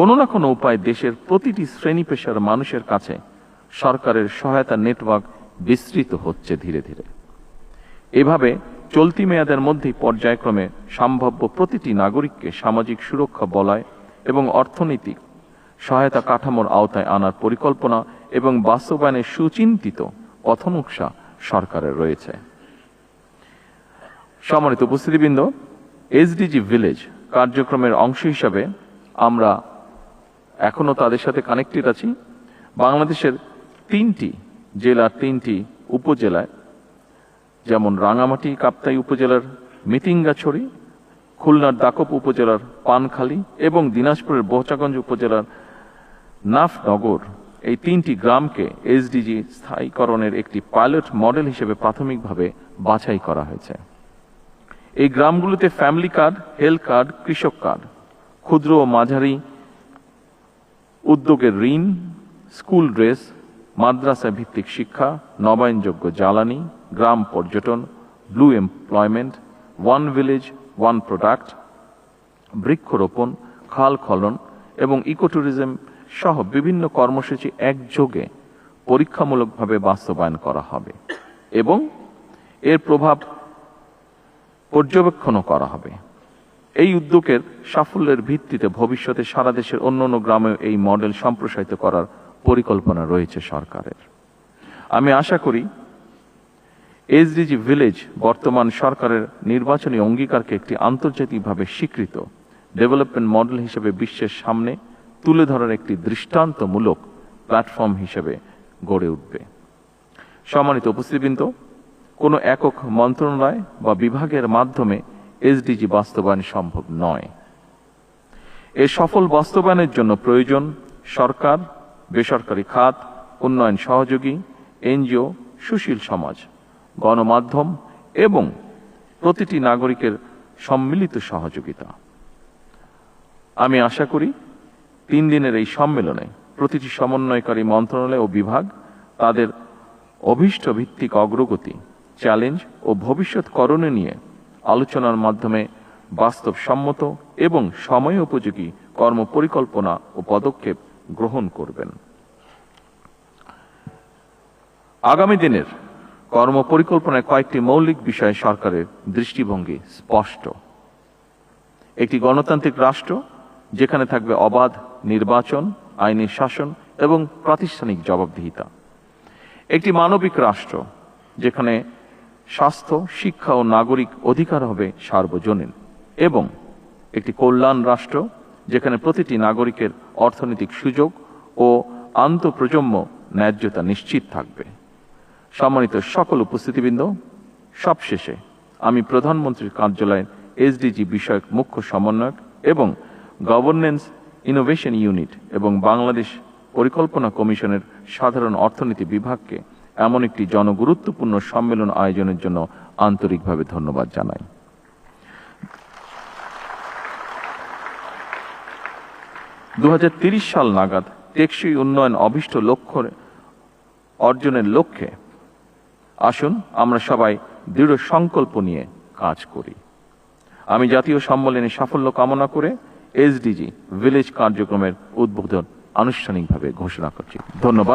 কোনো না কোনো উপায়ে দেশের প্রতিটি শ্রেণী পেশার মানুষের কাছে সরকারের সহায়তা নেটওয়ার্ক বিস্তৃত হচ্ছে ধীরে ধীরে। এভাবে চলতি মেয়াদের মধ্যেই পর্যায়ক্রমে সম্ভাব্য প্রতিটি নাগরিককে সামাজিক সুরক্ষা বলয় এবং অর্থনৈতিক সহায়তা কাঠামোর আওতায় আনার পরিকল্পনা এবং বাস্তবায়নের সুচিন্তিত পথনকশা সরকারের রয়েছে। সম্মানিত উপস্থিতিবৃন্দ, এসডিজি ভিলেজ কার্যক্রমের অংশ হিসাবে আমরা এখনো তাদের সাথে কানেক্টেড আছি। বাংলাদেশের 3টি জেলার 3টি উপজেলায়, যেমন রাঙামাটি কাপ্তাই উপজেলার মিতিঙ্গাছড়ি, খুলনার দাকপ উপজেলার পানখালী এবং দিনাজপুরের বোচাগঞ্জ উপজেলার নাফনগর, এই 3টি গ্রামকে এসডিজি স্থায়ীকরণের একটি পাইলট মডেল হিসেবে প্রাথমিকভাবে বাছাই করা হয়েছে। এই গ্রামগুলোতে ফ্যামিলি কার্ড, হেলথ কার্ড, কৃষক কার্ড, ক্ষুদ্র ও মাঝারি উদ্যোগের ঋণ, স্কুল ড্রেস, মাদ্রাসা ভিত্তিক শিক্ষা, নবায়নযোগ্য জ্বালানি, গ্রাম পর্যটন, blue employment, one village one product, বৃক্ষরোপণ, খাল খনন এবং ইকো ট্যুরিজম সহ বিভিন্ন কর্মসূচি একযোগে পরীক্ষামূলকভাবে বাস্তবায়ন করা হবে এবং এর প্রভাব পর্যবেক্ষণও করা হবে। এই উদ্যোগের সাফল্যের ভিত্তিতে ভবিষ্যতে সারা দেশের অন্যান্য গ্রামেও এই মডেল সম্প্রসারিত করার পরিকল্পনা রয়েছে সরকারের। আমি আশা করি এসডিজি ভিলেজ বর্তমান সরকারের নির্বাচনী অঙ্গীকারকে একটি আন্তর্জাতিকভাবে স্বীকৃত ডেভেলপমেন্ট মডেল হিসেবে বিশ্বের সামনে তুলে ধরার একটি দৃষ্টান্তমূলক প্ল্যাটফর্ম হিসেবে গড়ে উঠবে। সম্মানিত উপস্থিতিবৃন্দ, কোনো একক মন্ত্রণালয় বা বিভাগের মাধ্যমে এসডিজি বাস্তবায়ন সম্ভব নয়। এর সফল বাস্তবায়নের জন্য প্রয়োজন সরকার, বেসরকারি খাত, উন্নয়ন সহযোগী, এনজিও, সুশীল সমাজ, গণমাধ্যম এবং প্রতিটি নাগরিকের সম্মিলিত সহযোগিতা। আমি আশা করি 3 দিনের এই সম্মেলনে প্রতিটি সমন্বয়কারী মন্ত্রণালয় ও বিভাগ তাদের অভীষ্ট ভিত্তিক অগ্রগতি, চ্যালেঞ্জ ও ভবিষ্যৎ করণীয় নিয়ে আলোচনার মাধ্যমে বাস্তবসম্মত এবং সময় উপযোগী কর্মপরিকল্পনা ও পদক্ষেপ গ্রহণ করবেন। আগামী দিনের কর্মপরিকল্পনায় কয়েকটি মৌলিক বিষয়ে সরকারের দৃষ্টিভঙ্গি স্পষ্ট। একটি গণতান্ত্রিক রাষ্ট্র যেখানে থাকবে অবাধ নির্বাচন, আইনি শাসন এবং প্রাতিষ্ঠানিক জবাবদিহিতা। একটি মানবিক রাষ্ট্র যেখানে স্বাস্থ্য, শিক্ষা ও নাগরিক অধিকার হবে সার্বজনীন, এবং একটি কল্যাণ রাষ্ট্র যেখানে প্রতিটি নাগরিকের অর্থনৈতিক সুযোগ ও আন্তঃপ্রজন্ম ন্যায্যতা নিশ্চিত থাকবে। সম্মানিত সকল উপস্থিতিবৃন্দ, সবশেষে আমি প্রধানমন্ত্রীর কার্যালয়ের এসডিজি বিষয়ক মুখ্য সমন্বয়ক এবং গভর্নেন্স ইনোভেশন ইউনিট এবং বাংলাদেশ পরিকল্পনা কমিশনের সাধারণ অর্থনীতি বিভাগকে এমন একটি জনগুরুত্বপূর্ণ সম্মেলন আয়োজনের জন্য আন্তরিকভাবে ধন্যবাদ জানাই। 2030 সাল নাগাদ টেকসই উন্নয়ন অভীষ্ট লক্ষ্য অর্জনের লক্ষ্যে আসুন আমরা সবাই দৃঢ় সংকল্প নিয়ে কাজ করি। আমি জাতীয় সম্মেলনের সাফল্য কামনা করে এসডিজি ভিলেজ কার্যক্রমের উদ্বোধন আনুষ্ঠানিকভাবে ঘোষণা করছি। ধন্যবাদ।